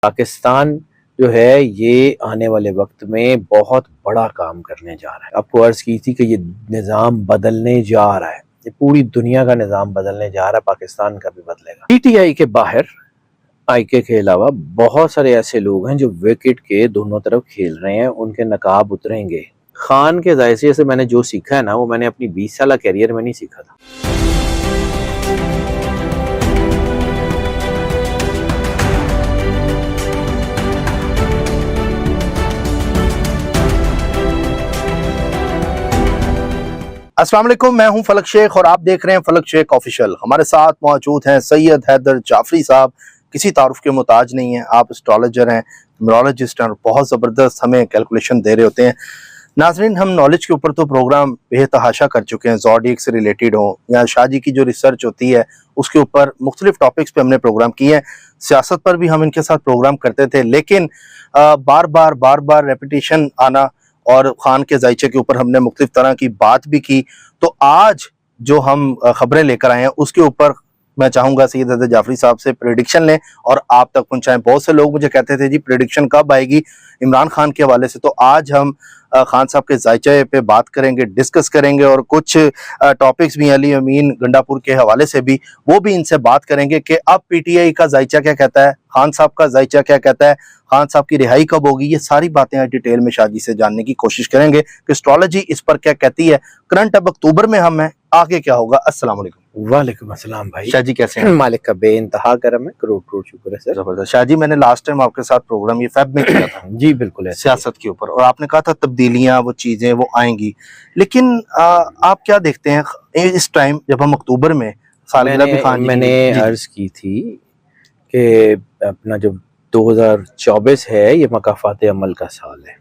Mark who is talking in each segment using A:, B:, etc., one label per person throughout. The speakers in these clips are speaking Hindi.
A: पाकिस्तान जो है ये आने वाले वक्त में बहुत बड़ा काम करने जा रहा है। आपको अर्ज की थी कि ये निज़ाम बदलने जा रहा है, ये पूरी दुनिया का निज़ाम बदलने जा रहा है, पाकिस्तान का भी बदलेगा। पीटीआई के बाहर आईके के अलावा बहुत सारे ऐसे लोग हैं जो विकेट के दोनों तरफ खेल रहे हैं, उनके नकाब उतरेंगे। खान के जायसे से मैंने जो सीखा है ना, वो मैंने अपनी 20 साल कैरियर में नहीं सीखा था।
B: अस्सलाम वालेकुम, मैं हूं फलक शेख और आप देख रहे हैं फलक शेख ऑफिशियल। हमारे साथ मौजूद हैं सैयद हैदर जाफरी साहब। किसी तारुफ के मोहताज नहीं है, आप एस्ट्रोलॉजर हैं, न्यूमरोलॉजिस्ट हैं और बहुत ज़बरदस्त हमें कैलकुलेशन दे रहे होते हैं। नाजरीन, हम नॉलेज के ऊपर तो प्रोग्राम बेतहाशा कर चुके हैं, ज़ोडिएक से रिलेटेड हो या शादी की जो रिसर्च होती है उसके ऊपर मुख्तलिफ टॉपिक्स पे हमने प्रोग्राम किए हैं। सियासत पर भी हम इनके साथ प्रोग्राम करते थे, लेकिन बार बार रेपिटेशन आना और खान के जायचे के ऊपर हमने मुख्तलिफ तरह की बात भी की। तो आज जो हम खबरें लेकर आए हैं उसके ऊपर मैं चाहूंगा सैयद हैदर जाफरी साहब से प्रेडिक्शन लें और आप तक पहुंचाएं। बहुत से लोग मुझे कहते थे जी प्रेडिक्शन कब आएगी इमरान खान के हवाले से, तो आज हम खान साहब के जायचे पे बात करेंगे, डिस्कस करेंगे और कुछ टॉपिक्स भी अली अमीन गंडापुर के हवाले से भी वो भी इनसे बात करेंगे कि अब पीटीआई का जायचा क्या कहता है, खान साहब का जायचा क्या कहता है, खान साहब की रिहाई कब होगी। ये सारी बातें आज डिटेल में शादी से जानने की कोशिश करेंगे कि एस्ट्रोलॉजी इस पर क्या कहती है। करंट अब अक्टूबर में हम हैं, आगे क्या होगा। अस्सलाम वालेकुम।
A: वालेकुम अस्सलाम भाई।
B: शाह जी कैसे हैं?
A: मालिक का बेइंतहा करम है, करोड़ करोड़ शुक्र है सर।
B: जबरदस्त। शाह जी, मैंने लास्ट टाइम आपके साथ प्रोग्राम ये फेब में किया था
A: जी बिल्कुल है,
B: सियासत के ऊपर, और आपने कहा था तब्दीलियां, वो चीजें वो आएंगी, लेकिन आप क्या देखते हैं इस टाइम जब हम अक्टूबर में सालगिरह भी खान जी
A: मैंने अर्ज की थी कि अपना जो 2024 है ये मकाफात अमल का साल है।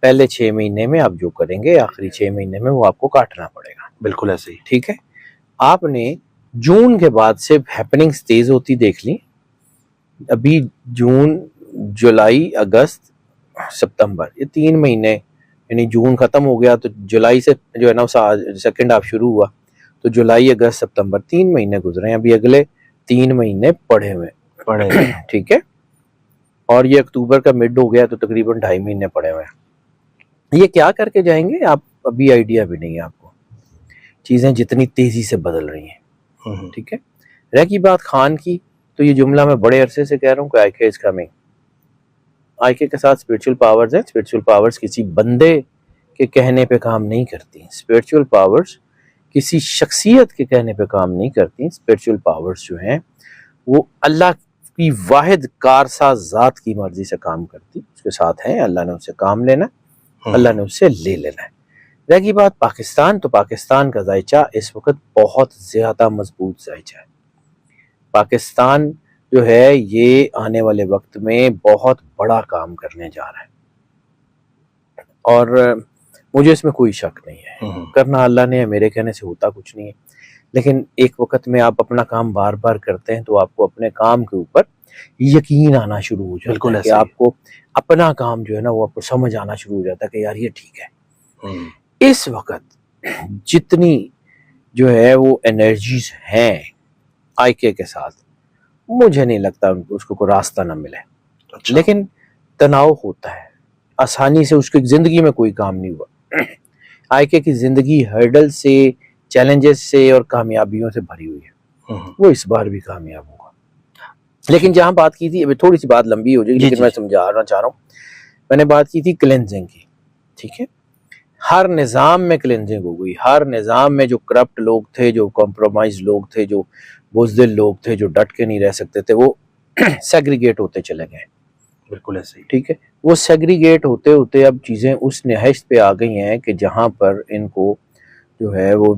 A: पहले 6 महीने में आप जो करेंगे आखिरी 6 महीने में वो आपको काटना पड़ेगा।
B: बिल्कुल ऐसे ही,
A: ठीक है। आपने जून के बाद से हैपनिंग्स तेज होती देख ली। अभी जून, जुलाई, अगस्त, सितंबर, ये 3 महीने, यानी जून खत्म हो गया तो जुलाई से जो है ना सेकेंड हाफ शुरू हुआ, तो जुलाई, अगस्त, सितंबर 3 महीने गुजरे हैं। अभी अगले 3 महीने पड़े हुए। ठीक है। और ये अक्टूबर का मिड हो गया तो तकरीबन 2.5 महीने पड़े हुए हैं। ये क्या करके जाएंगे आप अभी आइडिया भी नहीं है आपको। चीजें जितनी तेजी से बदल रही हैं। ठीक है। रह की बात खान की, तो ये जुमला मैं बड़े अरसे से कह रहा हूँ कि आईके इज कमिंग। आईके के साथ स्पिरिचुअल पावर्स हैं। स्पिरिचुअल पावर्स किसी बंदे के कहने पे काम नहीं करती। स्पिरिचुअल पावर्स किसी शख्सियत के कहने पे काम नहीं करती। स्पिरिचुअल पावर्स जो हैं वो अल्लाह की वाहिद कारसाज जात की मर्जी से काम करती, उसके साथ है। अल्लाह ने उससे काम लेना, अल्लाह ने उससे ले लेना है। रह गई बात पाकिस्तान, तो पाकिस्तान का जायचा इस वक्त बहुत ज्यादा मजबूत जायचा है। पाकिस्तान जो है ये आने वाले वक्त में बहुत बड़ा काम करने जा रहा है और मुझे इसमें कोई शक नहीं है। करना अल्लाह ने है, मेरे कहने से होता कुछ नहीं है, लेकिन एक वक्त में आप अपना काम बार बार करते हैं तो आपको अपने काम के ऊपर यकीन आना शुरू हो जाता है कि आपको अपना काम जो है ना वो आपको समझ आना शुरू हो जाता है कि यार ये ठीक है। इस वक्त जितनी जो है वो एनर्जीज हैं आईके के साथ, मुझे नहीं लगता उनको उसको कोई रास्ता ना मिले। अच्छा। लेकिन तनाव होता है, आसानी से उसकी जिंदगी में कोई काम नहीं हुआ। आईके की जिंदगी हर्डल से, चैलेंजेस से और कामयाबियों से भरी हुई है। वो इस बार भी कामयाब होगा। लेकिन जहां बात की थी, अभी थोड़ी सी बात लंबी हो जाएगी लेकिन मैं समझाना चाह रहा हूँ। मैंने बात की थी क्लेंजिंग की। ठीक है। हर निज़ाम में क्लेंजिंग हो गई। हर निज़ाम में जो करप्ट लोग थे, जो कॉम्प्रोमाइज लोग थे, जो बुज़दिल लोग थे, जो डट के नहीं रह सकते थे, वो सेग्रीगेट होते चले गए।
B: बिल्कुल ऐसे ही।
A: ठीक है। वो सेग्रीगेट होते होते अब चीज़ें उस निहश्त पे आ गई हैं कि जहाँ पर इनको जो है वो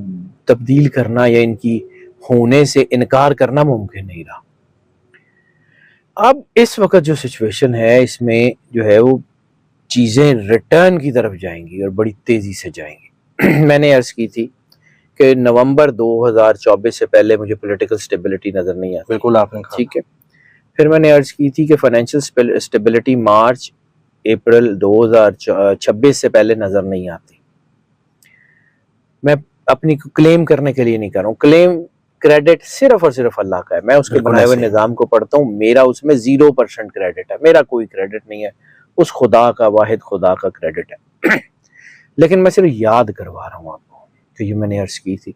A: तब्दील करना या इनकी होने से इनकार करना मुमकिन नहीं रहा। अब इस वक्त जो सिचुएशन है इसमें जो है वो चीज़ें रिटर्न की तरफ जाएंगी और बड़ी तेज़ी से जाएंगी। मैंने अर्ज की थी कि नवंबर 2024 से पहले मुझे पॉलिटिकल स्टेबिलिटी नज़र नहीं आती।
B: बिल्कुल आपने कहा।
A: ठीक है। फिर मैंने अर्ज की थी कि फाइनेंशियल स्टेबिलिटी मार्च अप्रैल 2026 से पहले नज़र नहीं आती। मैं अपनी क्लेम करने के लिए नहीं कर रहा हूँ। क्लेम क्रेडिट सिर्फ और सिर्फ अल्लाह का है। मैं उसके
B: बिल्कुल
A: बनाए हुए
B: ऐसे ही।
A: निज़ाम को पढ़ता हूँ, मेरा उसमें 0% क्रेडिट है, मेरा कोई क्रेडिट नहीं है, उस खुदा का, वाहिद खुदा का क्रेडिट है। लेकिन मैं सिर्फ याद करवा रहा हूँ आपको कि ये मैंने अर्ज की थी।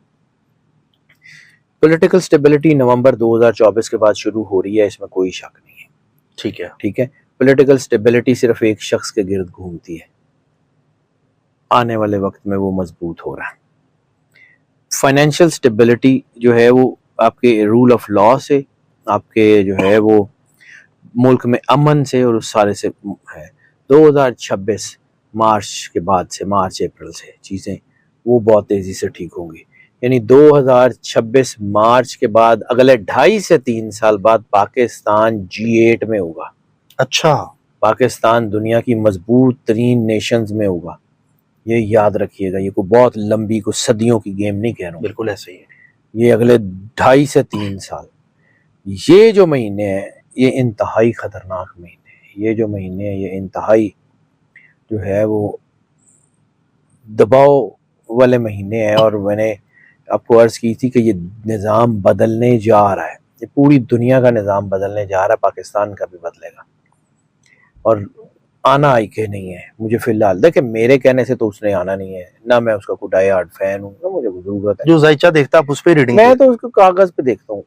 A: पॉलिटिकल स्टेबिलिटी नवंबर 2024 के बाद शुरू हो रही है, इसमें कोई शक नहीं है।
B: ठीक है।
A: ठीक है, पॉलिटिकल स्टेबिलिटी सिर्फ एक शख्स के गिर्द घूमती है, आने वाले वक्त में वो मजबूत हो रहा है। फाइनेंशियल स्टेबिलिटी जो है वो आपके रूल ऑफ लॉ से, आपके जो है वो मुल्क में अमन से और उस सारे से है। 2026 मार्च के बाद से, मार्च अप्रैल से चीज़ें वो बहुत तेज़ी से ठीक होंगी। यानी 2026 मार्च के बाद अगले 2.5 से 3 साल बाद पाकिस्तान G8 में होगा।
B: अच्छा,
A: पाकिस्तान दुनिया की मजबूत तरीन नेशंस में होगा, ये याद रखिएगा। ये कोई बहुत लंबी, कोई सदियों की गेम नहीं कह रहा हूँ,
B: बिल्कुल ऐसे ही है।
A: ये अगले 2.5 से 3 साल। ये जो महीने हैं ये इंतहाई खतरनाक महीने हैं, ये जो महीने हैं ये इंतहाई जो है वो दबाव वाले महीने हैं। और मैंने आपको अर्ज की थी कि ये निज़ाम बदलने जा रहा है, ये पूरी दुनिया का निज़ाम बदलने जा रहा है, पाकिस्तान का भी बदलेगा। और आना आई के नहीं है मुझे फिलहाल, देखे मेरे कहने से तो उसने आना नहीं है, ना मैं उसका कोई डाई हार्ड फैन हूँ, ना मुझे जरूरत है।
B: जो जायचा देखता आप उस पर रीडिंग
A: मैं तो उसको कागज पे देखता हूँ।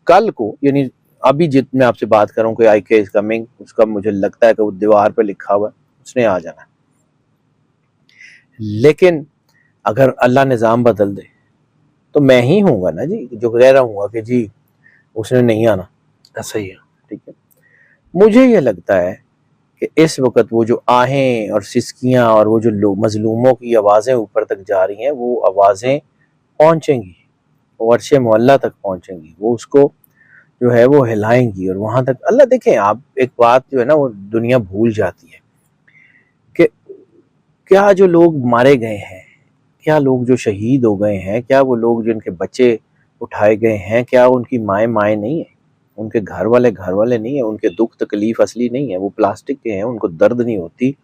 A: कल को, यानी अभी जित मैं आपसे बात कर रहा हूँ कि आई के इज कमिंग, उसका मुझे लगता है कि वो दीवार पे लिखा हुआ है, उसने आ जाना है। लेकिन अगर अल्लाह निज़ाम बदल दे तो मैं ही हूँगा ना जी जो कह रहा हूँ कि जी उसने नहीं आना।
B: ऐसा ही है।
A: ठीक है, मुझे ये लगता है कि इस वक्त वो जो आहें और सिसकियाँ और वो जो लोग मजलूमों की आवाज़ें ऊपर तक जा रही हैं, वो आवाज़ें पहुँचेंगी, वो अर्शे मोहल्ला तक पहुँचेंगी, वो उसको जो है वो हिलाएंगी। और वहां तक अल्लाह, देखें आप, एक बात जो है ना वो दुनिया भूल जाती है कि क्या जो लोग मारे गए हैं, क्या लोग जो शहीद हो गए हैं, क्या वो लोग जिनके बच्चे उठाए गए हैं, क्या उनकी माएँ नहीं है, उनके घर वाले नहीं है, उनके दुख तकलीफ असली नहीं है, वो प्लास्टिक के हैं, उनको दर्द नहीं होती,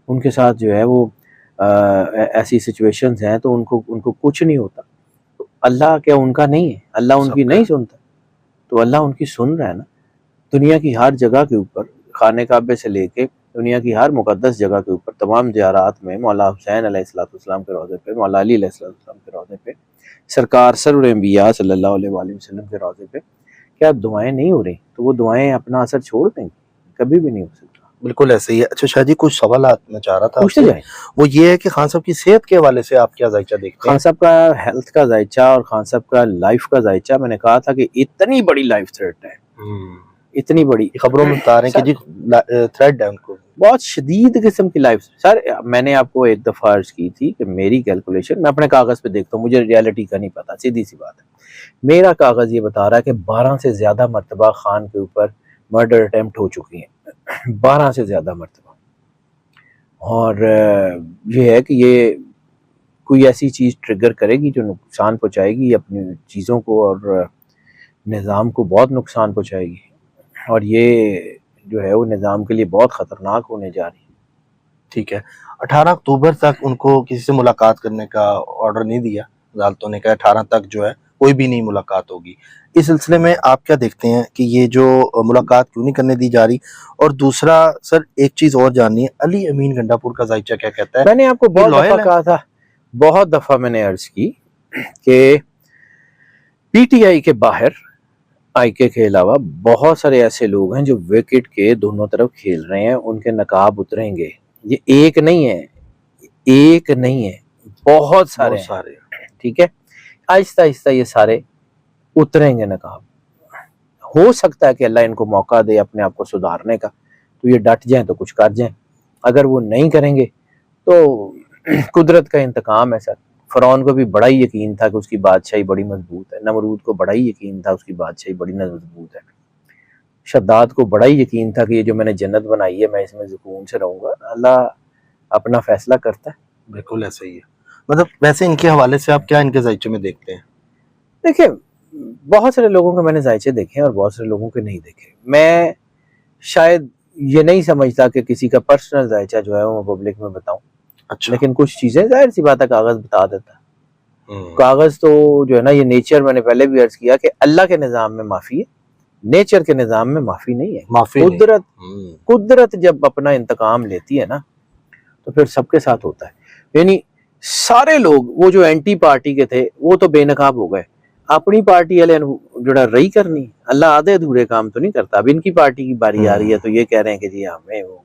A: उनके साथ जो है वो ऐसी सिचुएशंस हैं तो उनको उनको कुछ नहीं होता। तो अल्लाह क्या उनका नहीं है? अल्लाह उनकी
B: सबका।
A: नहीं सुनता? तो अल्लाह उनकी सुन रहा है ना। दुनिया की हर जगह के ऊपर, खाने काबे से लेके दुनिया की हर मुकद्दस जगह के ऊपर, तमाम ज़ियारात में मौला हुसैन अलैहिस्सलाम के रौज़े पे, मौला अली अलैहिस्सलाम के रौज़े पे, सरकार सरूर अंबिया सल्लल्लाहु अलैहि वसल्लम के रौज़े पे क्या दुआएं नहीं हो रही? तो वो दुआएं अपना असर छोड़ देंगी? कभी भी नहीं हो सकता।
B: बिल्कुल ऐसे ही है। अच्छा शाह जी, कुछ सवाल मैं चाह रहा था
A: पूछते
B: आपसे,
A: जाए।
B: वो ये है कि खान साहब की सेहत के हवाले से आप क्या जायचा देखते
A: खान
B: हैं?
A: साहब का हेल्थ का जायचा और खान साहब का लाइफ का जायचा, मैंने कहा था कि इतनी बड़ी लाइफ थ्रेट है, इतनी बड़ी,
B: ये खबरों में बता रहे हैं कि जी थ्रेड है उनको,
A: बहुत शदीद किस्म की लाइफ। सर मैंने आपको एक दफ़ा अर्ज की थी कि मेरी कैलकुलेशन, मैं अपने कागज़ पे देखता हूँ, मुझे रियलिटी का नहीं पता, सीधी सी बात है। मेरा कागज़ ये बता रहा है कि 12 से ज़्यादा मरतबा खान के ऊपर मर्डर अटेम्प्ट हो चुकी हैं, 12 से ज़्यादा मरतबा। और ये है कि ये कोई ऐसी चीज़ ट्रिगर करेगी जो नुकसान पहुँचाएगी अपनी चीज़ों को और निज़ाम को बहुत नुकसान पहुँचाएगी, और ये जो है वो निज़ाम के लिए बहुत ख़तरनाक होने जा रही है।
B: ठीक है। 18 अक्टूबर तक उनको किसी से मुलाकात करने का ऑर्डर नहीं दिया, अदालतों ने कहा 18 तक जो है कोई भी नहीं मुलाकात होगी। इस सिलसिले में आप क्या देखते हैं कि ये जो मुलाकात क्यों नहीं करने दी जा रही? और दूसरा सर, एक चीज़ और जाननी है, अली अमीन गंडापुर का जायचा क्या कहता है?
A: मैंने आपको बहुत
B: लॉयल
A: दफ़ा
B: है?
A: कहा था, बहुत दफ़ा मैंने अर्ज की कि पीटीआई के बाहर आईके के अलावा बहुत सारे ऐसे लोग हैं जो विकेट के दोनों तरफ खेल रहे हैं, उनके नकाब उतरेंगे। ये एक नहीं है, एक नहीं है, बहुत सारे हैं।
B: सारे।
A: ठीक है, आहिस्ता आहिस्ता ये सारे उतरेंगे नकाब। हो सकता है कि अल्लाह इनको मौका दे अपने आप को सुधारने का, तो ये डट जाएं तो कुछ कर जाएं। अगर वो नहीं करेंगे तो कुदरत का इंतकाम है सर। फ़िरौन को भी बड़ा ही यकीन था कि उसकी बादशाही बड़ी मजबूत है, नमरूद को बड़ा ही यकीन था उसकी बादशाही बड़ी मजबूत है, शद्दाद को बड़ा ही यकीन था कि ये जो मैंने जन्नत बनाई है मैं इसमें सुकून से रहूंगा। अल्लाह अपना फैसला करता है।
B: बिल्कुल ऐसा ही है। मतलब वैसे इनके हवाले से आप क्या इनके जायचे में देखते हैं?
A: देखिए, बहुत सारे लोगों के मैंने जायचे देखे और बहुत सारे लोगों के नहीं देखे। मैं शायद ये नहीं समझता कि किसी का पर्सनल जायचा जो है वो मैं पब्लिक में बताऊं,
B: अच्छा।
A: लेकिन कुछ चीजें जाहिर सी बात है कागज बता देता है। कागज तो जो है ना, ये नेचर, मैंने पहले भी अर्ज किया कि अल्लाह के निज़ाम में माफी है, नेचर के निज़ाम में माफी नहीं है।
B: माफी
A: कुदरत कुदरत जब अपना इंतकाम लेती है ना, तो फिर सबके साथ होता है। यानी सारे लोग, वो जो एंटी पार्टी के थे वो तो बेनकाब हो गए, अपनी पार्टी वाले जुड़ा रही करनी। अल्लाह आधे अधूरे काम तो नहीं करता। अब इनकी पार्टी की बारी आ रही है तो ये कह रहे हैं कि जी हमें वो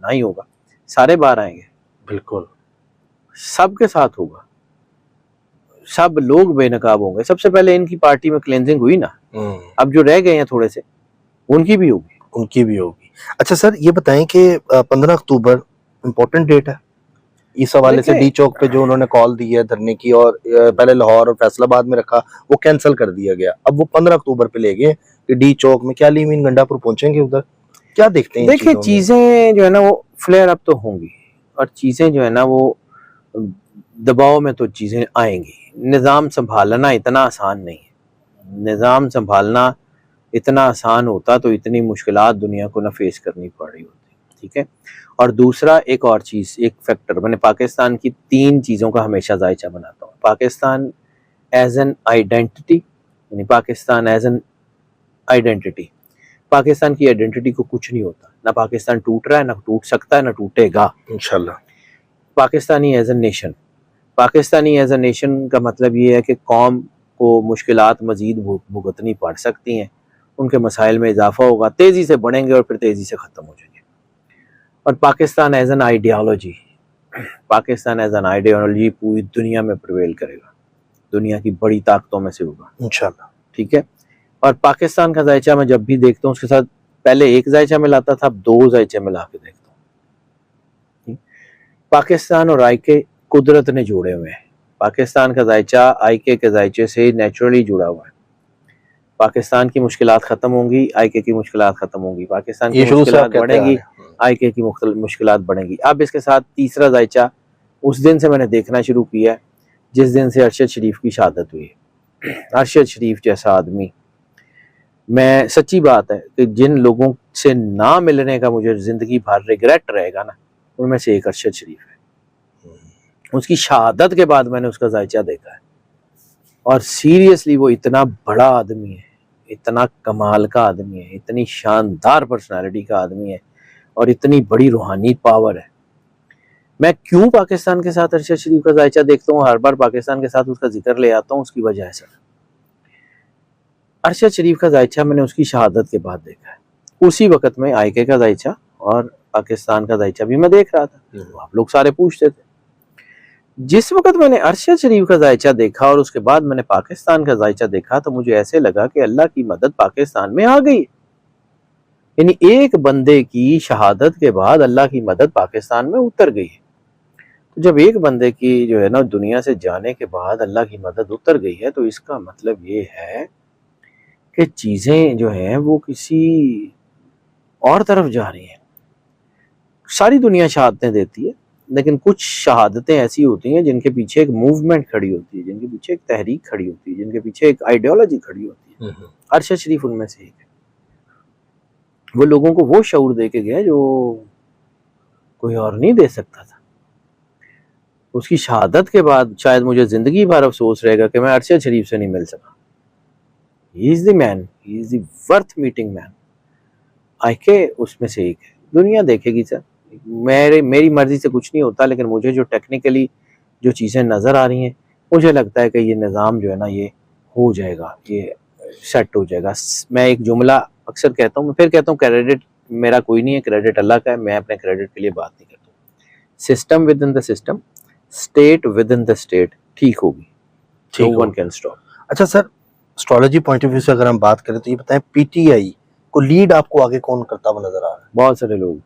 A: नहीं होगा, सारे बाहर आएंगे,
B: बिल्कुल
A: सबके साथ होगा, सब लोग बेनकाब होंगे। सबसे पहले इनकी पार्टी में क्लेंजिंग हुई ना, अब जो रह गए हैं थोड़े से, उनकी भी होगी।
B: उनकी भी होगी। अच्छा सर, ये बताएं कि 15 अक्टूबर इम्पोर्टेंट डेट है इस हवाले से। डी चौक पे जो उन्होंने कॉल दी है धरने की, और पहले लाहौर और फैसलाबाद में रखा, वो कैंसिल कर दिया गया। अब वो 15 अक्टूबर पे ले गए कि डी चौक में, क्या लीमीन गंडापुर पहुंचेंगे उधर, क्या देखते हैं?
A: देखिए चीजें जो है ना वो फ्लेयर अप तो होंगी, और चीजें जो है ना वो दबाव में तो चीजें आएंगी। निज़ाम संभालना इतना आसान नहीं है। निज़ाम संभालना इतना आसान होता तो इतनी मुश्किलात दुनिया को ना फेस करनी पड़ रही होती। ठीक है। और दूसरा एक और चीज़, एक फैक्टर, मैंने पाकिस्तान की 3 चीज़ों का हमेशा जायजा बनाता हूँ। पाकिस्तान एज एन आइडेंटिटी, यानी Pakistan as an identity. Pakistan की आइडेंटिटी को कुछ नहीं होता, ना पाकिस्तान टूट रहा है, ना टूट सकता है, ना टूटेगा
B: इंशाल्लाह।
A: Pakistani as a nation, Pakistani as a nation का मतलब ये है कि कौम को मुश्किलात मज़ीद भुगतनी पड़ सकती हैं, उनके मसाइल में इजाफा होगा, तेज़ी से बढ़ेंगे और फिर तेज़ी से ख़त्म हो जाएंगे। और Pakistan as an ideology, Pakistan as an ideology पूरी दुनिया में प्रिवेल करेगा, दुनिया की बड़ी ताकतों में से होगा इंशाल्लाह। ठीक है। और पाकिस्तान का जायचा मैं जब भी देखता हूँ, उसके साथ पहले एक जायचा मिलाता था, अब 2 जायचे मिला के देखता हूँ। पाकिस्तान और आईके कुदरत ने जोड़े हुए हैं। पाकिस्तान का जायचा आईके के जायचे से नेचुरली जुड़ा हुआ है। पाकिस्तान की मुश्किलात खत्म होंगी, आईके की मुश्किलात खत्म होंगी। पाकिस्तान की मुश्किलात बढ़ेंगी, आईके की मुश्किलात बढ़ेंगी। अब इसके साथ तीसरा जायचा उस दिन से मैंने देखना शुरू किया है जिस दिन से अरशद शरीफ की शहादत हुई है। अरशद शरीफ जैसा आदमी, मैं सच्ची बात है कि जिन लोगों से ना मिलने का मुझे जिंदगी भर रिग्रेट रहेगा ना, उनमें से एक अरशद शरीफ है। उसकी शहादत के बाद मैंने उसका जायचा देखा है, और सीरियसली वो इतना बड़ा आदमी है, इतना कमाल का आदमी है, इतनी शानदार पर्सनालिटी का आदमी है, और इतनी बड़ी रूहानी पावर है। मैं क्यों पाकिस्तान के साथ अरशद शरीफ का जायचा देखता हूँ, हर बार पाकिस्तान के साथ उसका जिक्र ले आता हूँ, उसकी वजह है सर, अरशद शरीफ का जायचा मैंने उसकी शहादत के बाद देखा है। उसी वक्त में आईके का जायचा और पाकिस्तान का जायचा भी मैं देख रहा था। आप लोग सारे पूछते थे। जिस वक्त मैंने अरशद शरीफ का जायचा देखा और उसके बाद मैंने पाकिस्तान का जायचा देखा, तो मुझे ऐसे लगा कि अल्लाह की मदद पाकिस्तान में आ गई। यानी एक बंदे की शहादत के बाद अल्लाह की मदद पाकिस्तान में उतर गई है। तो जब एक बंदे की जो है ना दुनिया से जाने के बाद अल्लाह की मदद उतर गई है, तो इसका मतलब ये है कि चीजें जो हैं वो किसी और तरफ जा रही हैं। सारी दुनिया शहादतें देती है, लेकिन कुछ शहादतें ऐसी होती हैं जिनके पीछे एक मूवमेंट खड़ी होती है, जिनके पीछे एक तहरीक खड़ी होती है, जिनके पीछे एक आइडियोलॉजी खड़ी होती है। अरशद शरीफ उनमें से एक है। वो लोगों को वो शऊर दे के गया जो कोई और नहीं दे सकता था। उसकी शहादत के बाद शायद मुझे जिंदगी भर अफसोस रहेगा कि मैं अरशद शरीफ से नहीं मिल सका। He is the man, he is the worth meeting man. आईके उसमें से एक है। दुनिया देखेगी सर, मेरी मर्जी से कुछ नहीं होता, लेकिन मुझे जो टेक्निकली जो चीज़ें नज़र आ रही हैं, मुझे लगता है कि ये निज़ाम जो है ना ये हो जाएगा, ये सेट हो जाएगा। मैं एक जुमला अक्सर कहता हूँ, मैं फिर कहता हूँ, क्रेडिट मेरा कोई नहीं है, क्रेडिट अल्लाह का है। मैं अपने क्रेडिट के लिए बात नहीं करता हूँ। System with in the system, state with in the state ठीक होगी, नो वन कैन स्टॉप।
B: अच्छा sir, astrology point of view से अगर हम बात करें तो ये बताएं, पीटीआई को लीड आपको आगे कौन करता हुआ नजर आ रहा है?
A: बहुत सारे लोग,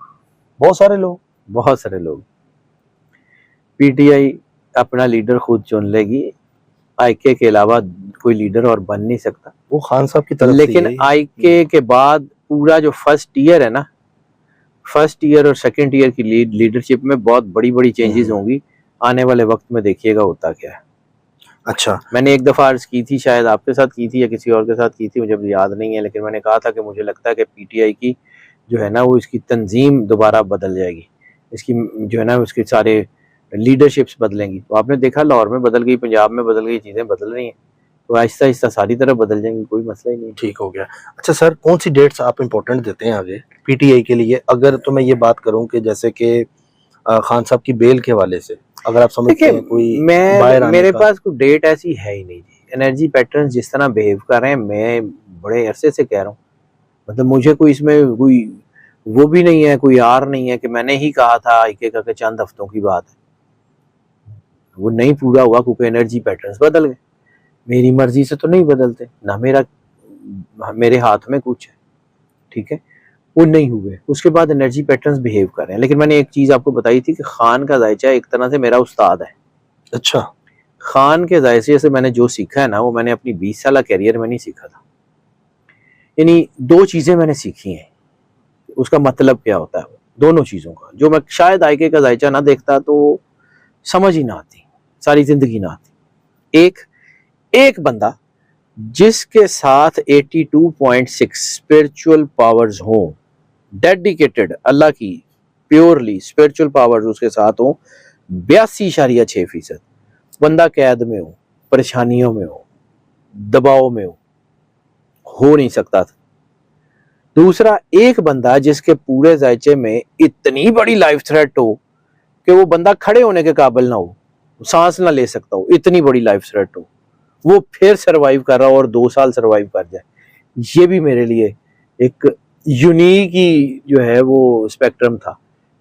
B: बहुत सारे लोग।
A: पीटीआई अपना लीडर खुद चुन लेगी। आईके के अलावा कोई लीडर और बन नहीं सकता।
B: वो खान साहब की तरफ
A: लेकिन आईके के बाद पूरा जो फर्स्ट ईयर है ना, फर्स्ट ईयर और सेकंड ईयर की लीडरशिप में बहुत बड़ी बड़ी चेंजेस होंगी। आने वाले वक्त में देखिएगा होता क्या है।
B: अच्छा,
A: मैंने एक दफा अर्ज की थी, शायद आपके साथ की थी या किसी और के साथ की थी, मुझे याद नहीं है, लेकिन मैंने कहा था कि मुझे लगता है कि पीटीआई की जो है ना वो इसकी तंजीम दोबारा बदल जाएगी। इसकी जो है ना उसके सारे लीडरशिप्स बदलेंगी। तो आपने देखा लाहौर में बदल गई, पंजाब में बदल गई, चीज़ें बदल रही हैं, तो आहिस्ता आहिस्ता सारी तरफ बदल जाएंगी, कोई मसला ही नहीं है।
B: ठीक हो गया। अच्छा सर, कौन सी डेट्स आप इम्पोर्टेंट देते हैं आगे पीटीआई के लिए? अगर तो मैं ये बात करूं कि जैसे कि खान साहब की बेल के हवाले से अगर आप समझते
A: देखिए,
B: हैं कोई बाहर आने
A: मेरे
B: का।
A: पास कोई डेट ऐसी है ही नहीं जी। एनर्जी पैटर्न जिस तरह बिहेव कर रहे हैं, मैं बड़े अरसे से कह रहा हूँ, मतलब मुझे कोई इसमें कोई वो भी नहीं है, कोई आर नहीं है कि मैंने ही कहा था, एक के चंद हफ्तों की बात है, वो नहीं पूरा हुआ क्योंकि एनर्जी पैटर्न्स बदल गए। मेरी मर्जी से तो नहीं बदलते, ना मेरे हाथ में कुछ है, ठीक है, वो नहीं हुए। उसके बाद एनर्जी पैटर्न्स बिहेव कर रहे हैं। लेकिन मैंने एक चीज आपको बताई थी कि खान का जायचा एक तरह से मेरा उस्ताद है।
B: अच्छा।
A: खान के जायचे से मैंने जो सीखा है ना, वो मैंने अपनी 20 साल कैरियर में नहीं सीखा था। यानी दो चीजें मैंने सीखी हैं, उसका मतलब क्या होता है, दोनों चीजों का, जो मैं शायद आईके का जायचा ना देखता तो समझ ही ना आती, सारी जिंदगी ना आती। एक बंदा जिसके साथ 82.6 स्पिरिचुअल पावर्स हों, डेडिकेटेड अल्लाह की प्योरली स्पिरिचुअल पावर्स उसके साथ हों, 82.6%, बंदा कैद में हो, परेशानियों में हो, दबाव में हो नहीं सकता था। दूसरा, एक बंदा जिसके पूरे जायचे में इतनी बड़ी लाइफ थ्रेट हो कि वो बंदा खड़े होने के काबिल ना हो, सांस ना ले सकता हो, इतनी बड़ी लाइफ थ्रेट हो, वो फिर सरवाइव कर रहा हो और 2 साल सरवाइव कर जाए, ये भी मेरे लिए एक यूनिक ही जो है वो स्पेक्ट्रम था।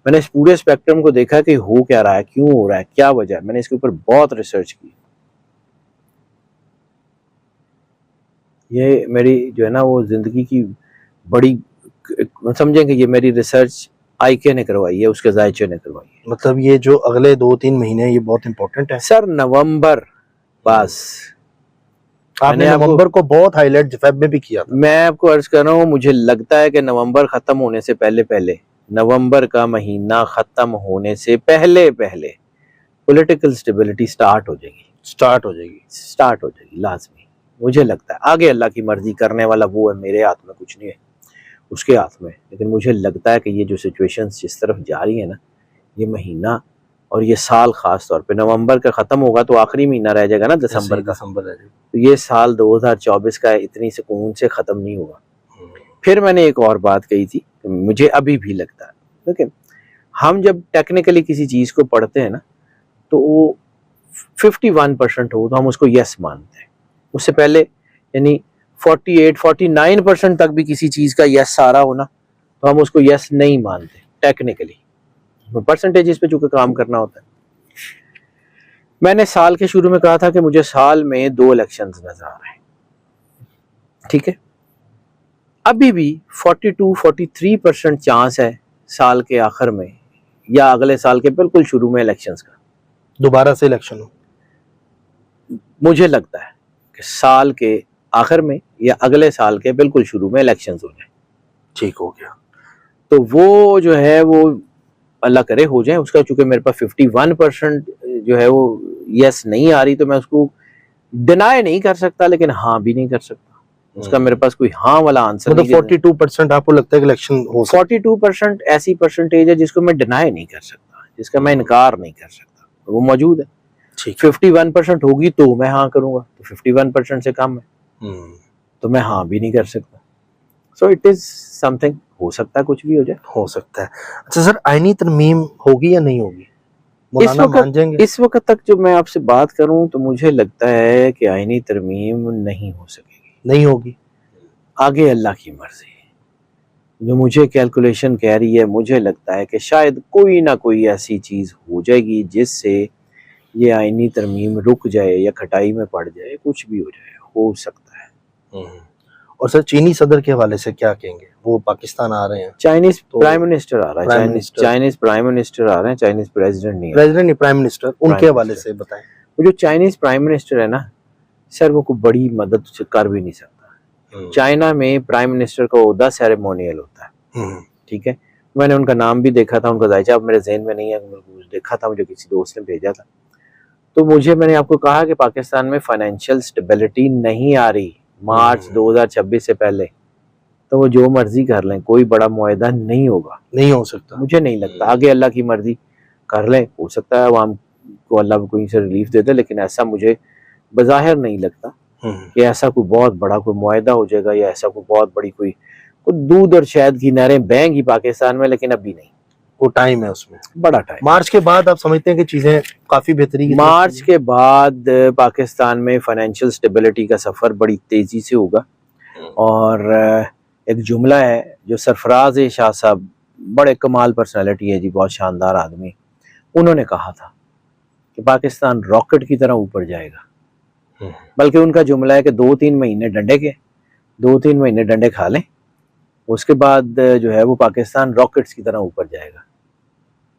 A: मैंने इस पूरे स्पेक्ट्रम को देखा कि हो क्या रहा है, क्यों हो रहा है, क्या वजह है। मैंने इसके ऊपर बहुत रिसर्च की। ये मेरी जो है ना वो जिंदगी की बड़ी, समझेंगे, ये मेरी रिसर्च आईके ने करवाई है, उसके जायचे ने करवाई है।
B: मतलब ये जो अगले 2-3 महीने ये बहुत इंपॉर्टेंट है
A: सर नवंबर, बस
B: आपने नवंबर को बहुत हाईलाइट फेब में भी किया था।
A: मैं आपको अर्ज कर रहा हूँ, मुझे लगता है कि नवंबर खत्म होने से पहले नवंबर का महीना खत्म होने से पहले पॉलिटिकल स्टेबिलिटी स्टार्ट हो जाएगी लाजमी। मुझे लगता है आगे अल्लाह की मर्जी करने वाला वो है, मेरे हाथ में कुछ नहीं है, उसके हाथ में। लेकिन मुझे लगता है कि ये जो सिचुएशंस जिस तरफ जा रही है ना, ये महीना और ये साल, खास तौर पे नवंबर का खत्म होगा तो आखिरी महीना रह जाएगा ना दिसंबर का, तो ये साल 2024 का इतनी सुकून से खत्म नहीं होगा। फिर मैंने एक और बात कही थी, मुझे अभी भी लगता है, लेकिन हम जब टेक्निकली किसी चीज को पढ़ते हैं ना, तो वो 51% हो तो हम उसको यस मानते हैं। उससे पहले यानी 48-49% तक भी किसी चीज का यस आ रहा हो ना, तो हम उसको यस नहीं मानते टेक्निकली, परसेंटेजेस पे चूंकि काम करना होता है। मैंने साल के शुरू में कहा था कि मुझे साल में 2 इलेक्शंस नजर आ रहे हैं, ठीक है। अभी भी 42-43% चांस है साल के आखिर में या अगले साल के बिल्कुल शुरू में इलेक्शंस का
B: दोबारा से इलेक्शन हो।
A: मुझे लगता है कि साल के आखिर में या अगले साल के बिल्कुल शुरू में इलेक्शंस हो जाए।
B: ठीक हो गया।
A: तो वो जो है वो अल्लाह करे हो जाए। उसका चूंकि मेरे पास 51% जो है वो यस नहीं आ रही, तो मैं उसको डिनाई नहीं कर सकता लेकिन हाँ भी नहीं कर सकता। उसका मेरे पास कोई हाँ वाला आंसर
B: मतलब
A: नहीं।
B: 42% आपको लगता है कि इलेक्शन हो सकता है?
A: 42% ऐसी परसेंटेज है जिसको मैं डिनाई नहीं कर सकता, जिसका मैं इनकार नहीं कर सकता, वो मौजूद है। 51% होगी तो मैं हाँ करूंगा, तो 51% से कम है तो मैं हाँ भी नहीं कर सकता। सो इट इज समथिंग, हो सकता है कुछ भी हो जाए,
B: हो सकता है। अच्छा सर, आईनी तरमीम होगी या नहीं होगी?
A: इस वक्त तक जो मैं आपसे बात करूं तो मुझे लगता है कि आईनी तरमीम नहीं हो सकेगी,
B: नहीं होगी।
A: आगे अल्लाह की मर्जी। जो मुझे कैलकुलेशन कह रही है, मुझे लगता है कि शायद कोई ना कोई ऐसी चीज हो जाएगी जिससे ये आईनी तरमीम रुक जाए या खटाई में पड़ जाए, कुछ भी हो जाए, हो सकता है।
B: और सर चीनी सदर के हवाले से क्या कहेंगे? वो पाकिस्तान आ रहे हैं,
A: चाइनीज प्राइम मिनिस्टर आ रहा है, चाइनीज प्राइम मिनिस्टर आ रहे हैं, चाइनीज प्रेसिडेंट नहीं प्राइम मिनिस्टर,
B: उनके हवाले से बताएं।
A: वो जो चाइनीज प्राइम मिनिस्टर है ना सर, वो कोई बड़ी मदद कर भी नहीं सकता। चाइना में प्राइम मिनिस्टर का ओहदा सेरेमोनियल होता है, ठीक है। मैंने उनका नाम भी देखा था, उनका जायचा अब मेरे जहन में नहीं है, देखा था, मुझे किसी दोस्त ने भेजा था। तो मैंने आपको कहा कि पाकिस्तान में फाइनेंशियल स्टेबिलिटी नहीं आ रही मार्च 2026 से पहले, तो वो जो मर्जी कर लें, कोई बड़ा मुआहदा नहीं होगा,
B: नहीं हो सकता।
A: मुझे नहीं लगता। आगे अल्लाह की मर्जी, कर लें, हो सकता है आवाम को अल्लाह कोई से रिलीफ दे दे, लेकिन ऐसा मुझे बज़ाहिर नहीं लगता कि ऐसा कोई बहुत बड़ा कोई मुआहदा हो जाएगा या ऐसा कोई बहुत बड़ी कोई दूध और शहद की नहरें बहेंगी पाकिस्तान में, लेकिन अभी नहीं,
B: वो टाइम है उसमें,
A: बड़ा टाइम।
B: मार्च के बाद आप समझते हैं कि चीजें काफी बेहतरी की तरफ
A: मार्च के बाद पाकिस्तान में फाइनेंशियल स्टेबिलिटी का सफ़र बड़ी तेज़ी से होगा। और एक जुमला है जो सरफराज शाह साहब, बड़े कमाल पर्सनालिटी है जी, बहुत शानदार आदमी, उन्होंने कहा था कि पाकिस्तान रॉकेट की तरह ऊपर जाएगा। बल्कि उनका जुमला है कि 2-3 महीने डंडे के, 2-3 महीने डंडे खा लें, उसके बाद जो है वो पाकिस्तान रॉकेट्स की तरह ऊपर जाएगा।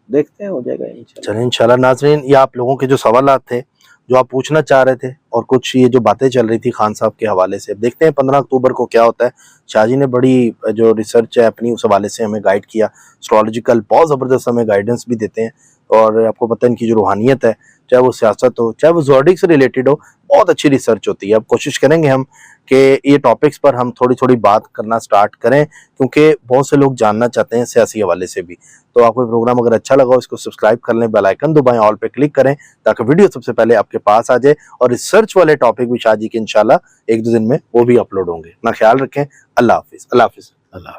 A: देखते हैं, हो जाएगा इंशाल्लाह।
B: चलिए इंशाल्लाह। नाज़रीन, ये आप लोगों के जो सवालात थे, जो आप पूछना चाह रहे थे, और कुछ ये जो बातें चल रही थी खान साहब के हवाले से, देखते हैं 15 अक्टूबर को क्या होता है। शाहजी ने बड़ी जो रिसर्च है अपनी उस हवाले से हमें गाइड किया, एस्ट्रोलॉजिकल बहुत ज़बरदस्त हमें गाइडेंस भी देते हैं। और आपको पता है इनकी जो रूहानियत है, चाहे वो सियासत हो, चाहे वो ज़ोडिक से रिलेटेड हो, बहुत अच्छी रिसर्च होती है। अब कोशिश करेंगे हम कि ये टॉपिक्स पर हम थोड़ी थोड़ी बात करना स्टार्ट करें, क्योंकि बहुत से लोग जानना चाहते हैं सियासी हवाले से भी। तो आपको प्रोग्राम अगर अच्छा लगा हो, इसको सब्सक्राइब कर लें, बेल आइकन दबाएं, ऑल पे क्लिक करें, ताकि वीडियो सबसे पहले आपके पास आ जाए। और रिसर्च वाले टॉपिक भी शाहजी के इंशाल्लाह 1-2 दिन में वो भी अपलोड होंगे। अपना ख्याल रखें। अल्लाह हाफिज़। अल्लाह हाफिज़।
A: अल्लाह।